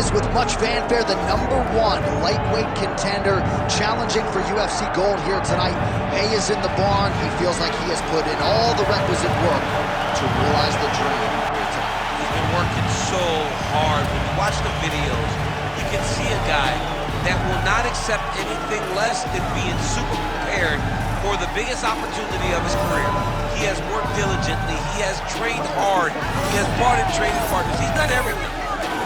is with much fanfare the #1 lightweight contender challenging for UFC gold here tonight. Hay is in the barn. He feels like he has put in all the requisite work to realize the dream here tonight. He's been working so hard. When you watch the videos, you can see a guy that will not accept anything less than being super prepared for the biggest opportunity of his career. He has worked diligently. He has trained hard. He has brought in training partners. He's done everything.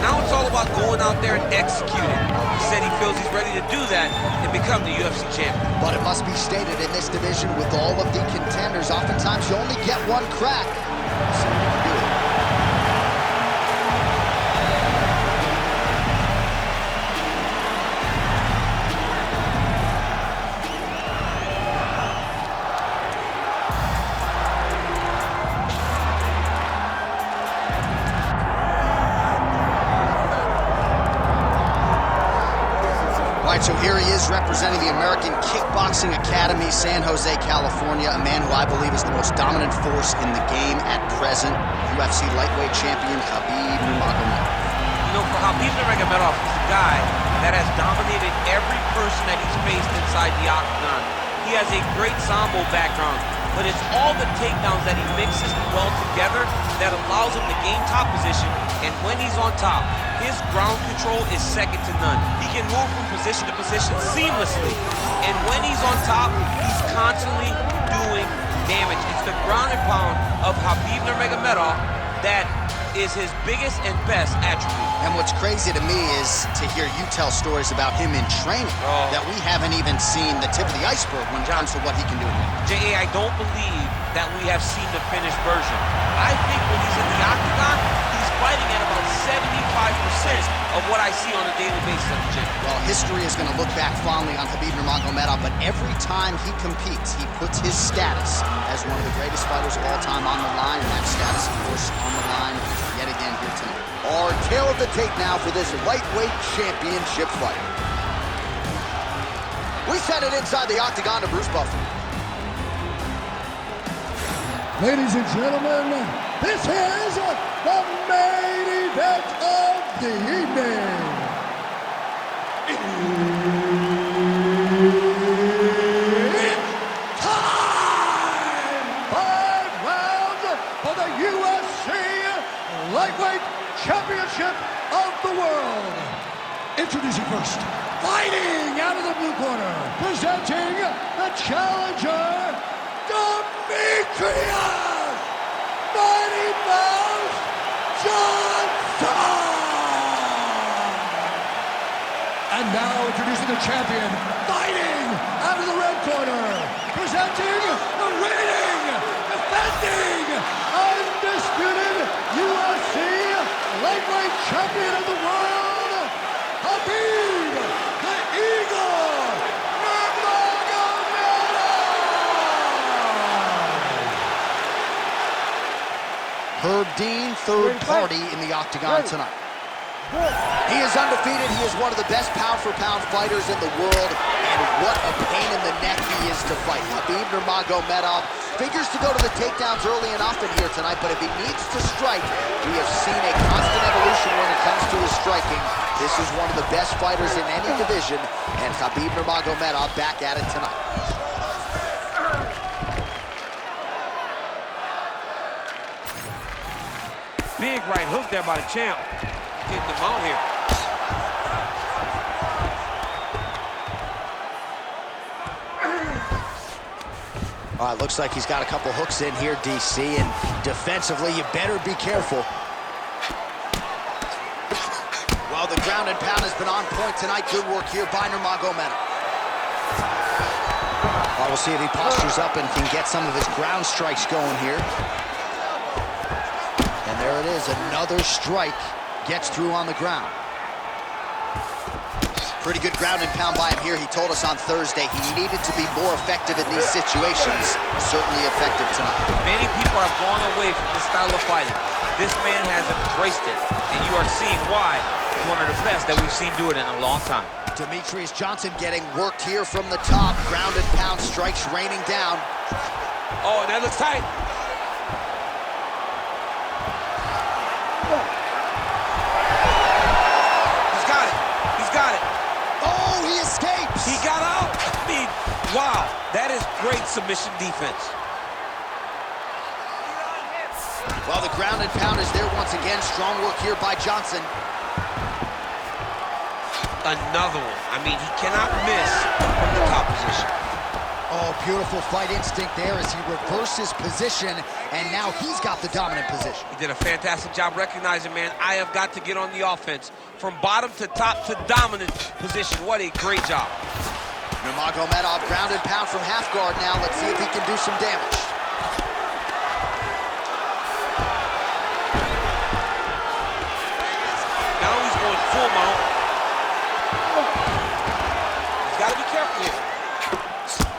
Now it's all about going out there and executing. He said he feels he's ready to do that and become the UFC champion. But it must be stated, in this division with all of the contenders, oftentimes you only get one crack. So you can do it. So here he is representing the American Kickboxing Academy, San Jose, California, a man who I believe is the most dominant force in the game at present, UFC lightweight champion Khabib Nurmagomedov. You know, for Khabib Nurmagomedov, he's a guy that has dominated every person that he's faced inside the octagon. He has a great sambo background, but it's all the takedowns that he mixes well together that allows him to gain top position, and when he's on top, his ground control is second to none. He can move from position to position seamlessly, and when he's on top, he's constantly doing damage. It's the ground and pound of Khabib Nurmagomedov that is his biggest and best attribute. And what's crazy to me is to hear you tell stories about him in training that we haven't even seen the tip of the iceberg when it comes to what he can do. J.A., I don't believe that we have seen the finished version. I think when he's in the octagon, he's fighting at about 75% of what I see on a daily basis at the gym. Well, history is going to look back fondly on Khabib Nurmagomedov, but every time he competes, he puts his status as one of the greatest fighters of all time on the line, and that status, of course, on the line yet again here tonight. Our tail of the tape now for this lightweight championship fight. We send it inside the octagon to Bruce Buffer. Ladies and gentlemen, this is the main event of the evening. It's time! 5 rounds for the UFC Lightweight Championship of the World. Introducing first, fighting out of the blue corner, presenting the challenger, Demetrious Mighty Mouse Johnson! And now introducing the champion, fighting out of the red corner, presenting the reigning, defending, undisputed UFC lightweight champion of the world, Khabib the Eagle Nurmagomedov! Herb Dean, third party in the octagon tonight. He is undefeated. He is one of the best pound-for-pound fighters in the world, and what a pain in the neck he is to fight. Khabib Nurmagomedov figures to go to the takedowns early and often here tonight, but if he needs to strike, we have seen a constant evolution when it comes to his striking. This is one of the best fighters in any division, and Khabib Nurmagomedov back at it tonight. Big right hook there by the champ. Getting them out here. All right, looks like he's got a couple hooks in here, DC, and defensively, you better be careful. Well, the ground and pound has been on point tonight. Good work here by Nurmagomedov. Well, we'll see if he postures up and can get some of his ground strikes going here. And there it is, another strike gets through on the ground. Pretty good ground and pound by him here. He told us on Thursday he needed to be more effective in these situations. Certainly effective tonight. Many people have gone away from this style of fighting. This man has embraced it, and you are seeing why he's one of the best that we've seen do it in a long time. Demetrious Johnson getting worked here from the top. Ground and pound strikes raining down. Oh, that looks tight. got out. I mean, wow, that is great submission defense. Well, the ground and pound is there once again. Strong work here by Johnson. Another one. I mean, he cannot miss from the top position. Oh, beautiful fight instinct there as he reverses position, and now he's got the dominant position. He did a fantastic job recognizing, man, I have got to get on the offense. From bottom to top to dominant position. What a great job. Nurmagomedov ground and pound from half guard now. Let's see if he can do some damage. Now he's going full mount. He's got to be careful here.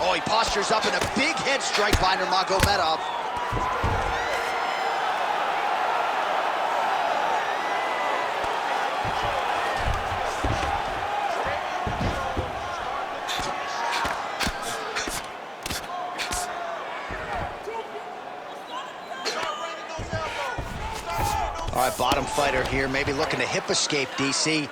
Oh, he postures up in a big head strike by Nurmagomedov. All right, bottom fighter here, maybe looking to hip escape, DC.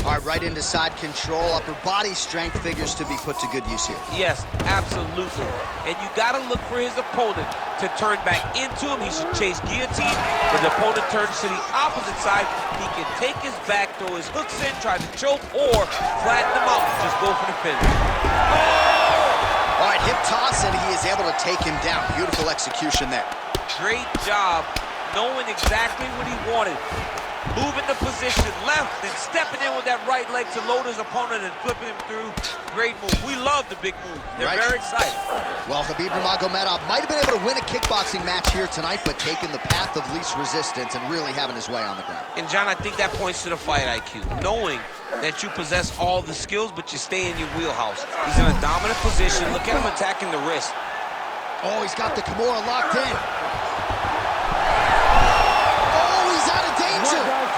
All right, right into side control. Upper body strength figures to be put to good use here. Yes, absolutely. And you got to look for his opponent to turn back into him. He should chase guillotine. When the opponent turns to the opposite side, he can take his back, throw his hooks in, try to choke, or flatten him out and just go for the finish. All right, hip toss, and he is able to take him down. Beautiful execution there. Great job knowing exactly what he wanted. Moving the position left and stepping in with that right leg to load his opponent and flipping him through. Great move. We love the big move. They're very excited. Well, Khabib Nurmagomedov might have been able to win a kickboxing match here tonight, but taking the path of least resistance and really having his way on the ground. And, John, I think that points to the fight IQ. Knowing that you possess all the skills, but you stay in your wheelhouse. He's in a dominant position. Look at him attacking the wrist. Oh, he's got the Kimura locked in.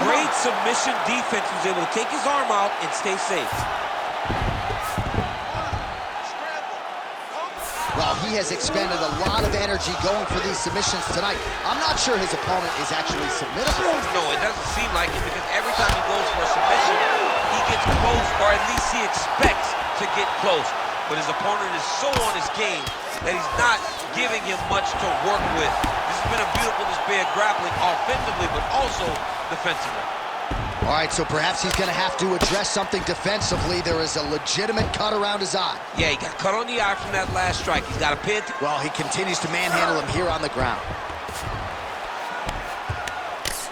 Great submission defense. He was able to take his arm out and stay safe. Well, he has expended a lot of energy going for these submissions tonight. I'm not sure his opponent is actually submissible. No, it doesn't seem like it, because every time he goes for a submission, he gets close, or at least he expects to get close. But his opponent is so on his game that he's not giving him much to work with. This has been a beautiful display of grappling offensively, but also defensively. All right, so perhaps he's going to have to address something defensively. There is a legitimate cut around his eye. Yeah, he got cut on the eye from that last strike. He's got to pay attention. Well, he continues to manhandle him here on the ground.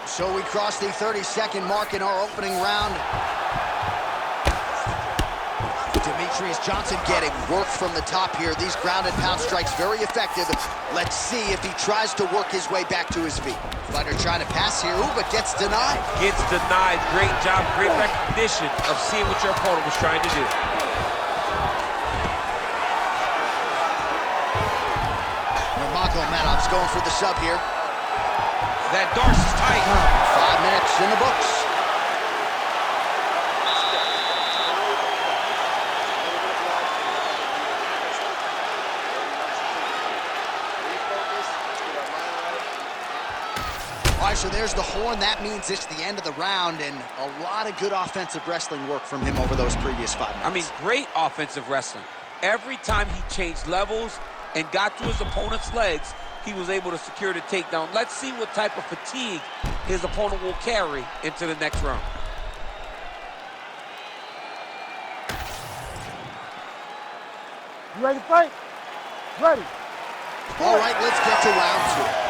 So we cross the 30-second mark in our opening round. Demetrious Johnson getting work from the top here. These ground and pound strikes very effective. Let's see if he tries to work his way back to his feet. Fighter trying to pass here, ooh, but gets denied. Gets denied. Great job, great recognition of seeing what your opponent was trying to do. Nurmagomedov's going for the sub here. That Darce's tight. 5 minutes in the books. All right, so there's the horn. That means it's the end of the round, and a lot of good offensive wrestling work from him over those previous 5 minutes. I mean, great offensive wrestling. Every time he changed levels and got to his opponent's legs, he was able to secure the takedown. Let's see what type of fatigue his opponent will carry into the next round. You ready to fight? Ready. All right, let's get to round 2.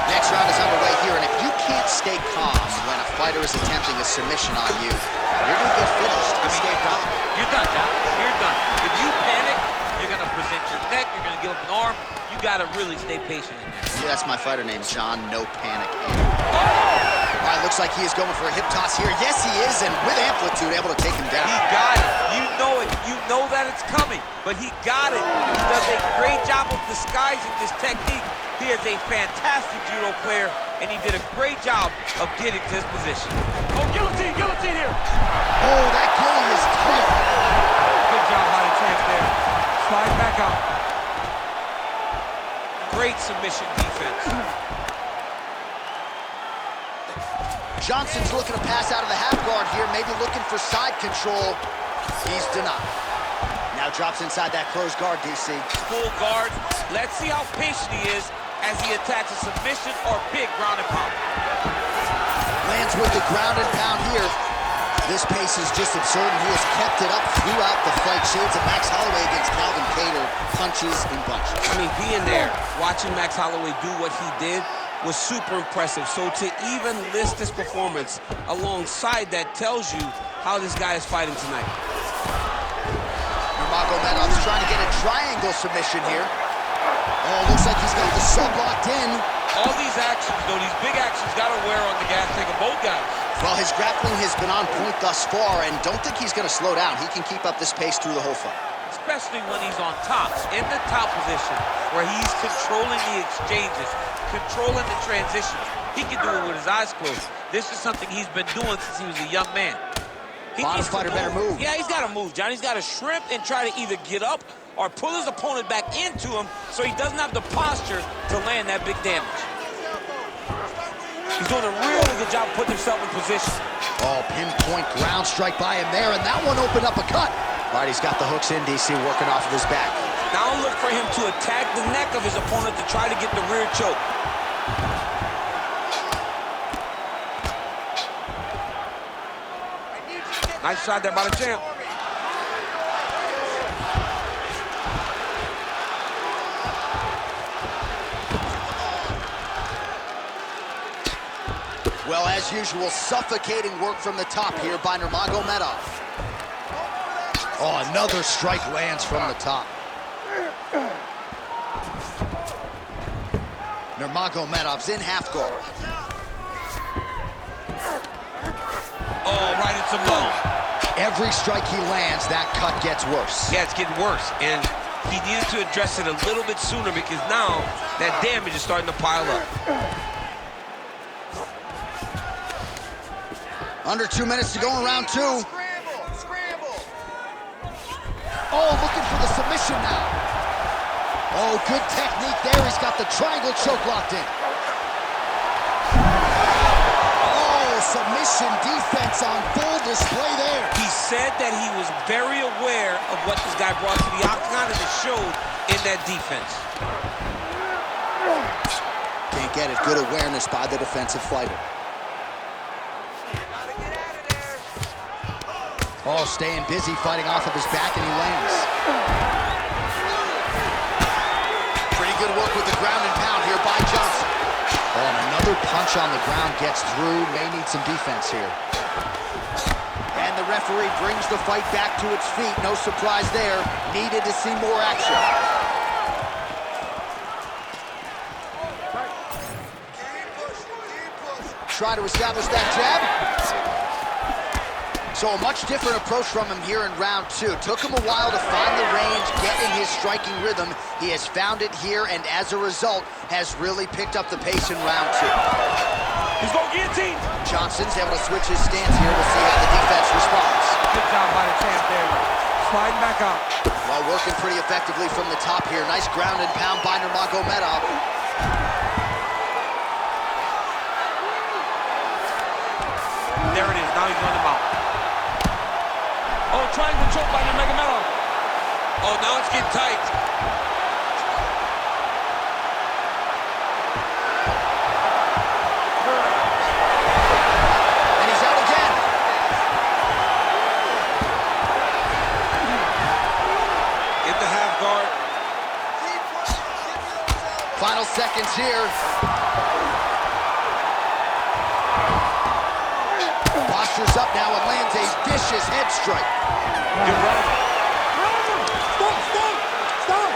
Next round is underway here, and if you can't stay calm when a fighter is attempting a submission on you, you're going to get finished. Stay calm. You're done, Doc. You're done. If you panic, you're going to present your neck, you're going to give up an arm. You got to really stay patient in there. Yeah, that's my fighter name, John No Panic. All right, looks like he is going for a hip toss here. Yes, he is, and with amplitude, able to take him down. He got it. You know it. You know that it's coming, but he got it. He does a great job of disguising this technique. He is a fantastic judo player, and he did a great job of getting to his position. Oh, guillotine here. Oh, that gilly is tight. Good job by the champ there. Slide back out. Great submission defense. Johnson's looking to pass out of the half guard here, maybe looking for side control. He's denied. Now drops inside that closed guard, DC. Full guard. Let's see how patient he is as he attacks a submission or big ground and pound. Lands with the ground and pound here. This pace is just absurd, and he has kept it up throughout the fight. Shades of Max Holloway against Calvin Kattar, punches and bunches. I mean, being there, watching Max Holloway do what he did was super impressive. So to even list this performance alongside that tells you how this guy is fighting tonight. Nurmagomedov's trying to get a triangle submission here. Oh, looks like he's got the sub locked in. All these actions, though, these big actions, got to wear on the gas tank of both guys. Well, his grappling has been on point thus far, and don't think he's going to slow down. He can keep up this pace through the whole fight. Especially when he's on top, in the top position, where he's controlling the exchanges, controlling the transitions. He can do it with his eyes closed. This is something he's been doing since he was a young man. Bottom fighter better move. Yeah, he's got to move, John. He's got to shrimp and try to either get up or pull his opponent back into him so he doesn't have the posture to land that big damage. He's doing a really good job putting himself in position. Oh, pinpoint ground strike by him there, and that one opened up a cut. All right, he's got the hooks in, DC, working off of his back. Now look for him to attack the neck of his opponent to try to get the rear choke. Nice shot there by the champ. Well, as usual, suffocating work from the top here by Nurmagomedov. Oh, another strike lands from the top. Nurmagomedov's in half guard. Oh, right into low. Every strike he lands, that cut gets worse. Yeah, it's getting worse, and he needed to address it a little bit sooner because now that damage is starting to pile up. Under 2 minutes to go in round two. Oh, looking for the submission now. Oh, good technique there. He's got the triangle choke locked in. Oh, submission defense on full display there. He said that he was very aware of what this guy brought to the octagon, and it showed in that defense. Can't get it. Good awareness by the defensive fighter. Oh, staying busy, fighting off of his back, and he lands. Pretty good work with the ground and pound here by Johnson. Oh, and another punch on the ground gets through. May need some defense here. And the referee brings the fight back to its feet. No surprise there. Needed to see more action. Try to establish that jab. So a much different approach from him here in round two. Took him a while to find the range, get in his striking rhythm. He has found it here, and as a result, has really picked up the pace in round two. He's going guillotine. Johnson's able to switch his stance here. We'll see how the defense responds. Good job by the champ there. Sliding back up. Well, working pretty effectively from the top here. Nice ground and pound by Nurmagomedov. There it is. Now he's on the mount. Oh, triangle choke by Nurmagomedov. Oh, now it's getting tight. And he's out again. In the half guard. Final seconds here. Postures up now and lands a vicious head strike. Good run. Stop! Stop!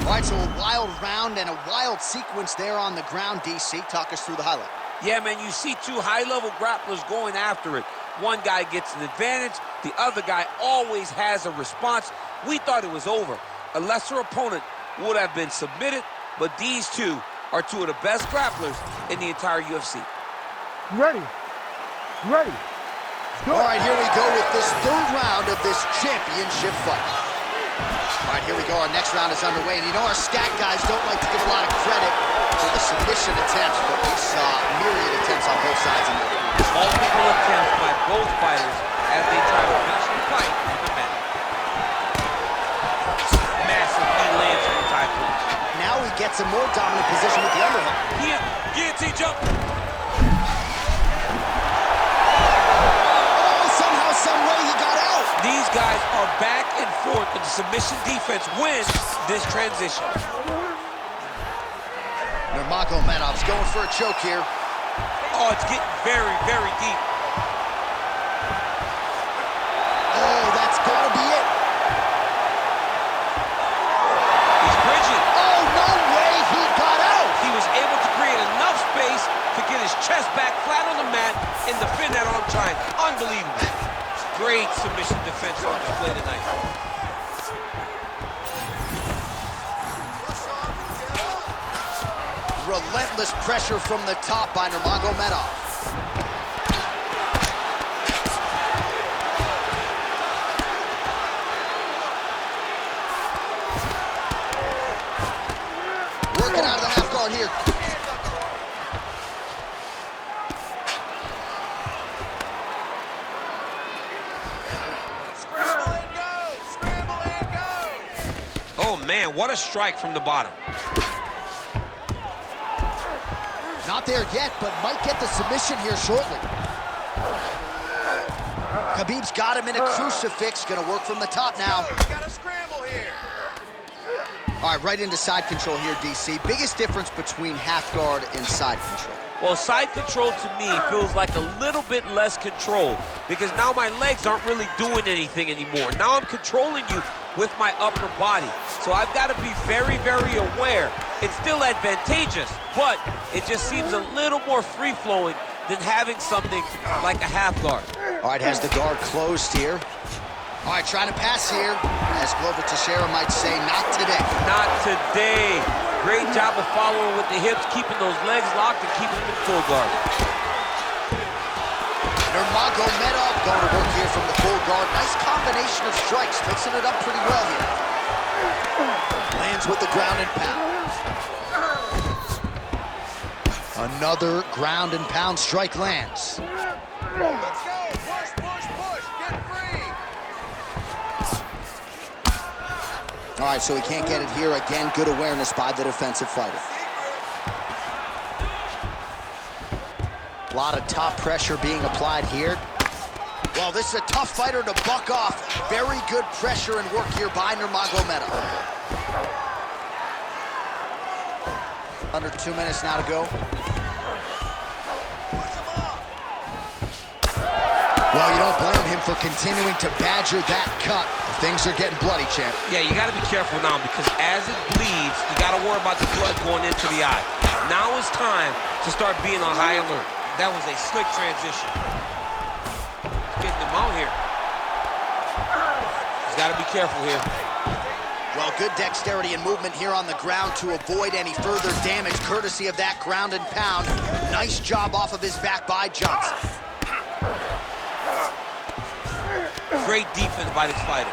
All right, so a wild round and a wild sequence there on the ground, DC. Talk us through the highlight. Yeah, man, you see two high-level grapplers going after it. One guy gets an advantage, the other guy always has a response. We thought it was over. A lesser opponent would have been submitted, but these two are two of the best grapplers in the entire UFC. You ready? You ready? All right, here we go with this third round of this championship fight. All right, here we go. Our next round is underway. And you know our stat guys don't like to give a lot of credit for the submission attempts, but we saw myriad attempts on both sides in there. Multiple attempts by both fighters as they try to finish the fight on the mat. Massive knee lands from the tie punch. Now he gets a more dominant position with the underhook. Guillotine jump. These guys are back and forth, and the submission defense wins this transition. Nurmagomedov's going for a choke here. Oh, it's getting very, very deep. Oh, that's got to be it. He's bridging. Oh, no way he got out. He was able to create enough space to get his chest back flat on the mat and defend that arm triangle. Unbelievable. Great submission defense on display tonight. Relentless pressure from the top by Nurmagomedov. Working out of the half guard here. Man, what a strike from the bottom. Not there yet, but might get the submission here shortly. Khabib's got him in a crucifix. Gonna work from the top now. Got a scramble here. All right, right into side control here, DC. Biggest difference between half guard and side control? Well, side control to me feels like a little bit less control because now my legs aren't really doing anything anymore. Now I'm controlling you with my upper body. So I've got to be very, very aware. It's still advantageous, but it just seems a little more free-flowing than having something like a half guard. All right, has the guard closed here. All right, trying to pass here. As Glover Teixeira might say, not today. Not today. Great job of following with the hips, keeping those legs locked and keeping them in full guard. Nurmagomedov going to work here from the full guard. Nice combination of strikes, mixing it up pretty well here. Lands with the ground and pound. Another ground and pound strike lands. Let's go. Push, push, push. Get free. All right, so he can't get it here. Again, good awareness by the defensive fighter. A lot of top pressure being applied here. Well, this is a tough fighter to buck off. Very good pressure and work here by Nurmagomedov. Under 2 minutes now to go. Well, you don't blame him for continuing to badger that cut. Things are getting bloody, champ. Yeah, you got to be careful now because as it bleeds, you got to worry about the blood going into the eye. Now it's time to start being on high alert. That was a slick transition. Getting him out here. He's got to be careful here. Well, good dexterity and movement here on the ground to avoid any further damage, courtesy of that ground and pound. Nice job off of his back by Johnson. Great defense by this fighter.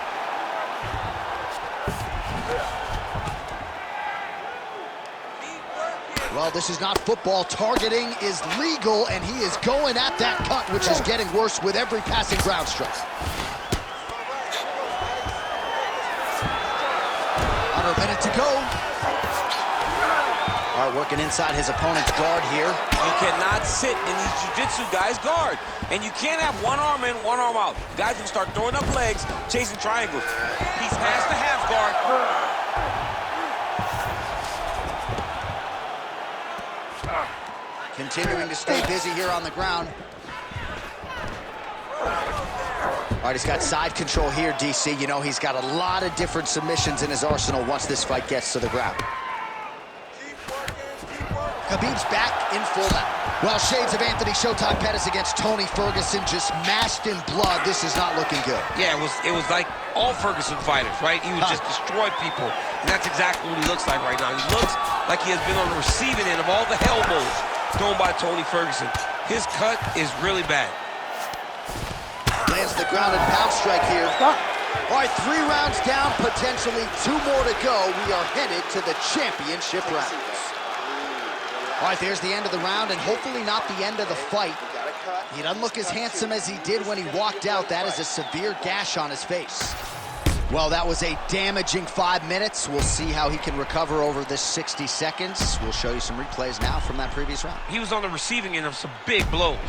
Well, this is not football. Targeting is legal, and he is going at that cut, which is getting worse with every passing ground strike. Under a minute to go. All right, working inside his opponent's guard here. You cannot sit in these jiu-jitsu guys' guard. And you can't have one arm in, one arm out. Guys will start throwing up legs, chasing triangles. He's past the half guard. Continuing to stay busy here on the ground. All right, he's got side control here, DC. You know, he's got a lot of different submissions in his arsenal once this fight gets to the ground. Khabib's back in full now. Well, shades of Anthony Showtime Pettis against Tony Ferguson, just mashed in blood. This is not looking good. Yeah, it was like all Ferguson fighters, right? He would just destroy people, and that's exactly what he looks like right now. He looks like he has been on the receiving end of all the elbows thrown by Tony Ferguson. His cut is really bad. Lands the ground and pound strike here. Stop. All right, 3 rounds down, potentially 2 more to go. We are headed to the championship rounds. All right, there's the end of the round, and hopefully not the end of the fight. He doesn't look as handsome as he did when he walked out. That is a severe gash on his face. Well, that was a damaging 5 minutes. We'll see how he can recover over this 60 seconds. We'll show you some replays now from that previous round. He was on the receiving end of some big blows,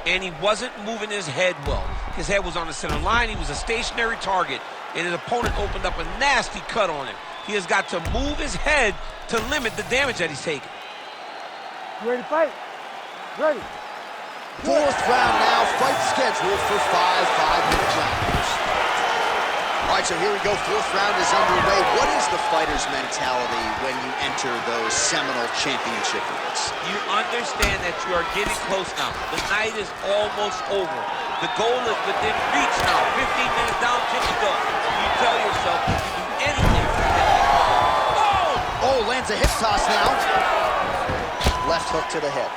and he wasn't moving his head well. His head was on the center line. He was a stationary target, and his opponent opened up a nasty cut on him. He has got to move his head to limit the damage that he's taking. You ready to fight? Ready. 4th round now, fight scheduled for 5 5-minute rounds. All right, so here we go. 4th round is underway. What is the fighter's mentality when you enter those seminal championship fights? You understand that you are getting close now. The night is almost over. The goal is within reach now. 15 minutes down, 10 to go. You tell yourself you can do anything. Oh, lands a hip toss now. Left hook to the head.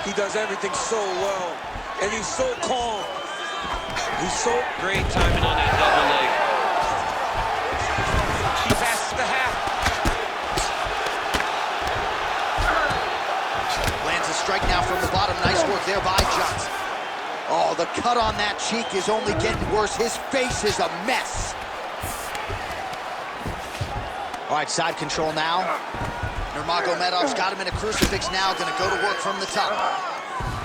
He does everything so well, and he's so calm. He's so great timing on that double leg. He passes the half. Lands a strike now from the bottom. Nice work there by Johnson. Oh, the cut on that cheek is only getting worse. His face is a mess. All right, side control now. Nurmagomedov's got him in a crucifix now. Going to go to work from the top.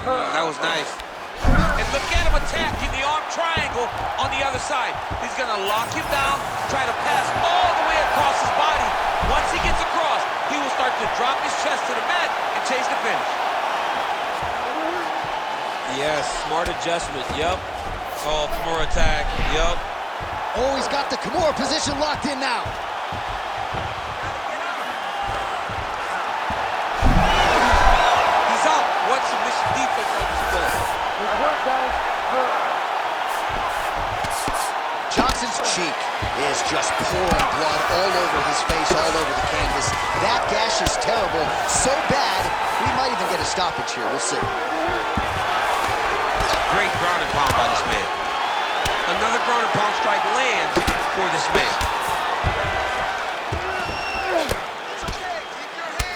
That was nice. And look at him attacking the arm triangle on the other side. He's going to lock him down, try to pass all the way across his body. Once he gets across, he will start to drop his chest to the mat and chase the finish. Yes, smart adjustment. Yup. Oh, Kimura attack. Yup. Oh, he's got the Kimura position locked in now. He's out. What submission defense on this play? Johnson's cheek is just pouring blood all over his face, all over the canvas. That gash is terrible, so bad, we might even get a stoppage here. We'll see. Great ground and pound by this man. Another ground and pound strike lands for this man.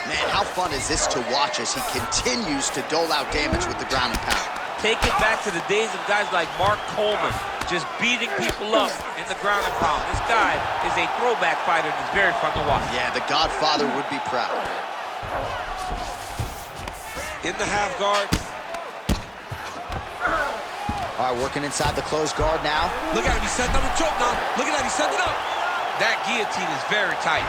Man, how fun is this to watch as he continues to dole out damage with the ground and pound? Take it back to the days of guys like Mark Coleman, just beating people up in the ground and pound. This guy is a throwback fighter that's very fun to watch. Yeah, the Godfather would be proud. in the half guard. All right, working inside the closed guard now. Look at him, he's setting up the choke now. Look at that, he's setting it up. That guillotine is very tight.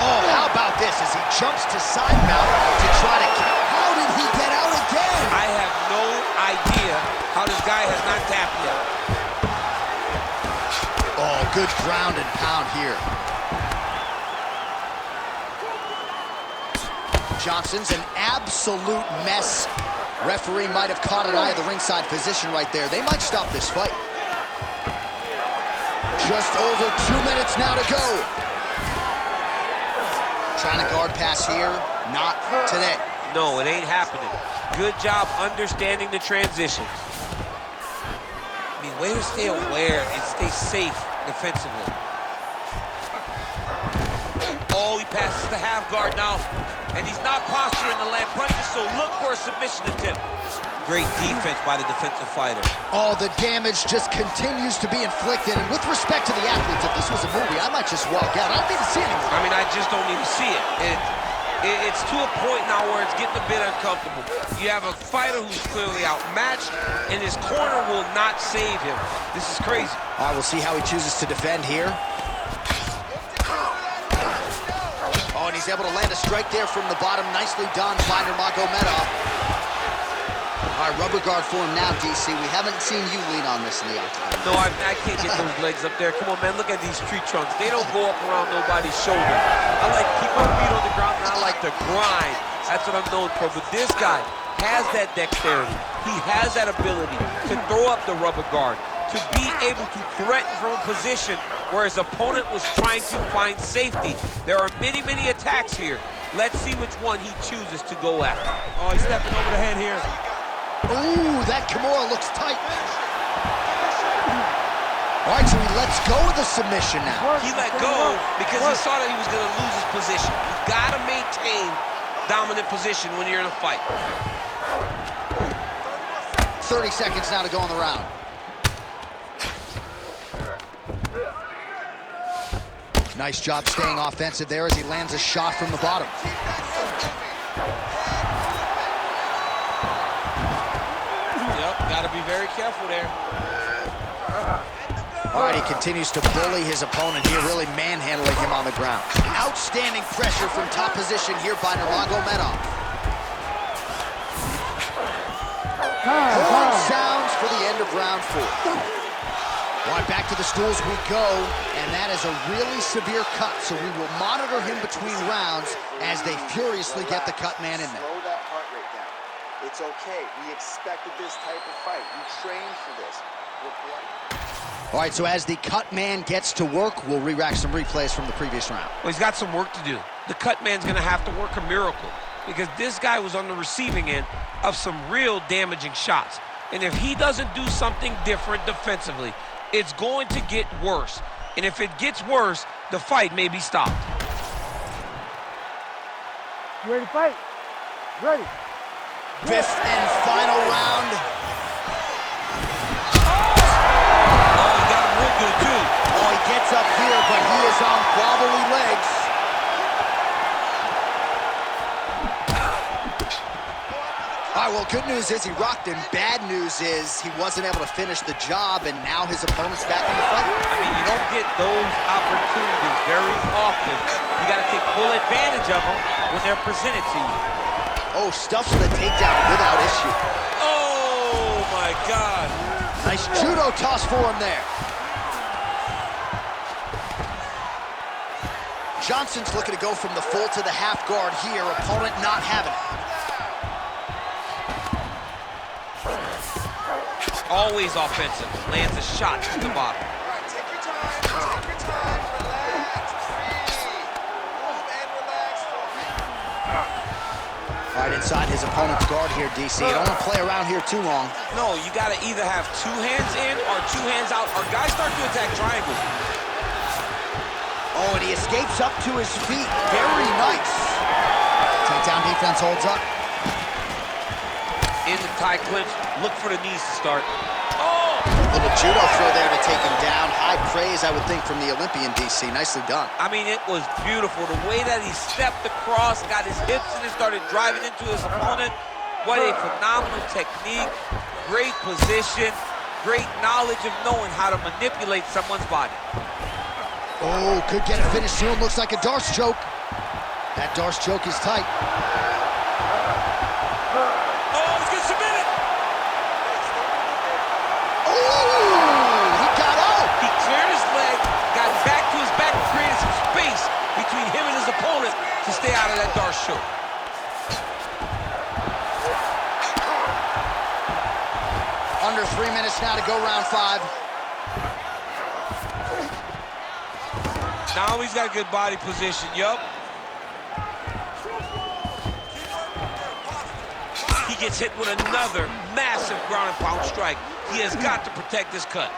Oh, how about this as he jumps to side mount to try to count. How did he get out again? I have no idea how this guy has not tapped yet. Oh, good ground and pound here. Johnson's an absolute mess. Referee might have caught an eye of the ringside position right there. They might stop this fight. Just over 2 minutes now to go. Trying to guard pass here. Not today. No, it ain't happening. Good job understanding the transitions. I mean, way to stay aware and stay safe defensively. Oh, he passes the half guard now. And he's not posturing to land punches, so look for a submission attempt. Great defense by the defensive fighter. Oh, the damage just continues to be inflicted. And with respect to the athletes, if this was a movie, I might just walk out. I don't need to see anymore. I mean, I just don't need to see it. It's to a point now where it's getting a bit uncomfortable. You have a fighter who's clearly outmatched, and his corner will not save him. This is crazy. All right, we'll see how he chooses to defend here. Oh, and he's able to land a strike there from the bottom. Nicely done by Nurmagomedov. All right, rubber guard for him now, DC. We haven't seen you lean on this in the octagon. No, I can't get those legs up there. Come on, man, look at these tree trunks. They don't go up around nobody's shoulder. I like to keep my feet on the ground, and I like to grind. That's what I'm known for. But this guy has that dexterity. He has that ability to throw up the rubber guard, to be able to threaten from a position where his opponent was trying to find safety. There are many, many attacks here. Let's see which one he chooses to go after. Oh, he's stepping over the head here. Ooh, that Kimura looks tight. All right, so he lets go of the submission now. He let go because he saw that he was going to lose his position. You got to maintain dominant position when you're in a fight. 30 seconds now to go in the round. Nice job staying offensive there as he lands a shot from the bottom. Yep, got to be very careful there. All right, he continues to bully his opponent here, really manhandling him on the ground. Outstanding pressure from top position here by Nurmagomedov. Horn sounds for the end of round 4. All right, back to the stools we go, and that is a really severe cut, so we will monitor him between rounds as they furiously get the cut man in there. Slow that heart rate down. It's okay. We expected this type of fight. You trained for this. All right, so as the cut man gets to work, we'll re-rack some replays from the previous round. Well, he's got some work to do. The cut man's going to have to work a miracle because this guy was on the receiving end of some real damaging shots. And if he doesn't do something different defensively, it's going to get worse. And if it gets worse, the fight may be stopped. You ready to fight? Ready. Fifth and final round. Oh, he got him real good, too. Oh, he gets up here, but he is on wobbly legs. All right, well, good news is he rocked him. Bad news is he wasn't able to finish the job, and now his opponent's back in the fight. I mean, you don't get those opportunities very often. You got to take full advantage of them when they're presented to you. Oh, stuffs the takedown without issue. Oh, my God. Nice judo toss for him there. Johnson's looking to go from the full to the half guard here. Opponent not having it. Always offensive. Lands a shot to the bottom. All right, take your time. Take your time. Relax. Breathe. Move and relax for me. All right, inside his opponent's guard here, DC. You don't want to play around here too long. No, you got to either have 2 hands in or 2 hands out, or guys start to attack triangles. Oh, and he escapes up to his feet. Very nice. Takedown defense holds up. In the tie clinch, look for the knees to start. Oh! Little judo throw there to take him down. High praise, I would think, from the Olympian, DC. Nicely done. I mean, it was beautiful. The way that he stepped across, got his hips in and started driving into his opponent. What a phenomenal technique. Great position. Great knowledge of knowing how to manipulate someone's body. Oh, could get a finish soon. Looks like a Darce choke. That Darce choke is tight. Oh, he's gonna submit it! Oh, he got out. He cleared his leg, got back to his back, and created some space between him and his opponent to stay out of that Darce choke. Under 3 minutes now to go round 5. Now he's got good body position, yup. He gets hit with another massive ground and pound strike. He has got to protect this cut.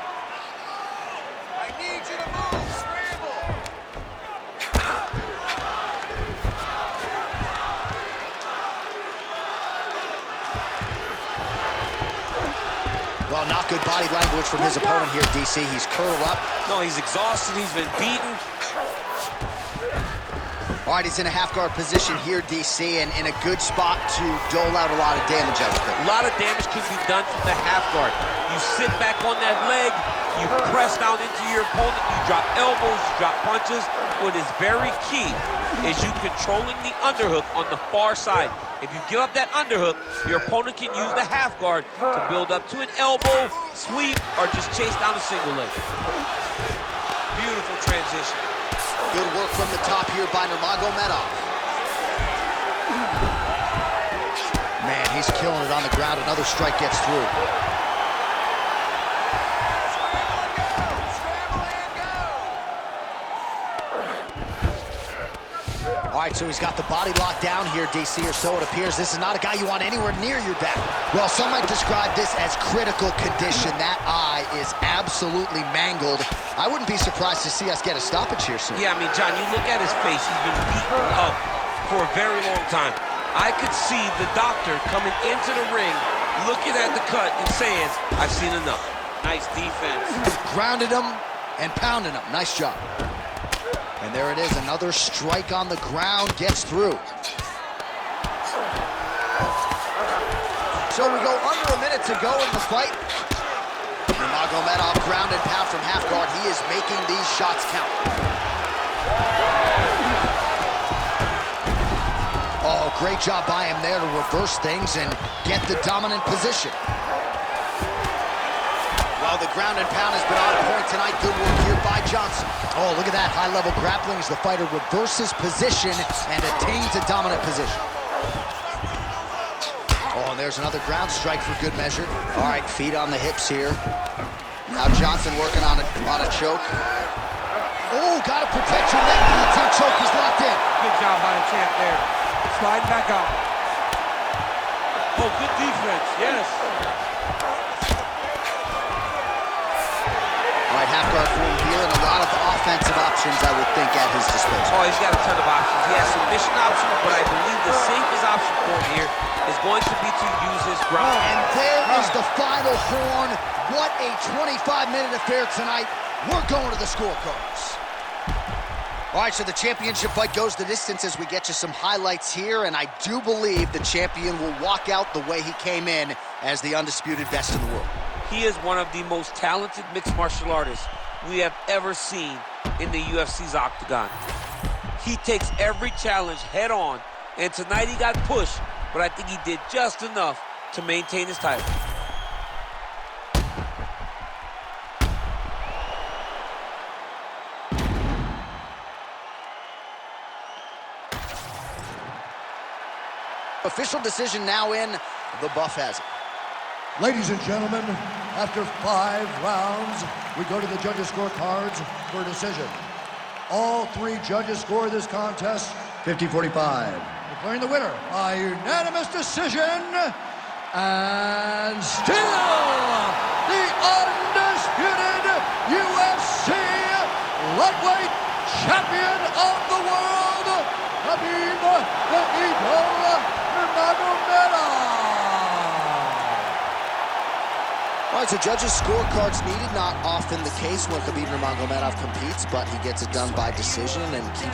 I need you to move. Scramble. Well, not good body language from his opponent here, DC. He's curled up. No, he's exhausted. He's been beaten. All right, he's in a half-guard position here, DC, and in a good spot to dole out a lot of damage, I would think. A lot of damage can be done from the half guard. You sit back on that leg, you press down into your opponent, you drop elbows, you drop punches. What is very key is you controlling the underhook on the far side. If you give up that underhook, your opponent can use the half guard to build up to an elbow, sweep, or just chase down a single leg. Beautiful transition. Good work from the top here by Nurmagomedov. Man, he's killing it on the ground. Another strike gets through. Scramble and go. All right, so he's got the body locked down here, DC, or so it appears. This is not a guy you want anywhere near your back. Well, some might describe this as critical condition. That eye is absolutely mangled. I wouldn't be surprised to see us get a stoppage here soon. Yeah, I mean, John, you look at his face. He's been beaten up for a very long time. I could see the doctor coming into the ring, looking at the cut and saying, I've seen enough. Nice defense. Grounded him and pounded him. Nice job. And there it is, another strike on the ground, gets through. So we go under a minute to go in the fight. Nurmagomedov ground and pound from half guard. He is making these shots count. Oh, great job by him there to reverse things and get the dominant position. Well, the ground and pound has been on point tonight. Good work here by Johnson. Oh, look at that high-level grappling as the fighter reverses position and attains a dominant position. Oh, and there's another ground strike for good measure. All right, feet on the hips here. Now Johnson working on a choke. Oh, got to protect your neck. Guillotine choke is locked in. Good job by the champ there. Slide back out. Oh, good defense, yes. All right, half guard for him here, and a lot of offensive options, I would think, at his disposal. Oh, he's got a ton of options. He has submission options, but I believe the safest option for him here is going to be to use his ground. And there is the final horn. What a 25-minute affair tonight. We're going to the scorecards. All right, so the championship fight goes the distance as we get you some highlights here, and I do believe the champion will walk out the way he came in as the undisputed best in the world. He is one of the most talented mixed martial artists we have ever seen in the UFC's octagon. He takes every challenge head on, and tonight he got pushed, but I think he did just enough to maintain his title. Official decision now in. The buff has it. Ladies and gentlemen, after 5 rounds, we go to the judges' scorecards for a decision. All 3 judges score this contest 50-45. Declaring the winner by unanimous decision, and still the undisputed UFC lightweight champion of the world, Khabib the Eagle Nurmagomedov. All right, so judges' scorecards needed. Not often the case when Khabib Nurmagomedov competes, but he gets it done by decision and keeps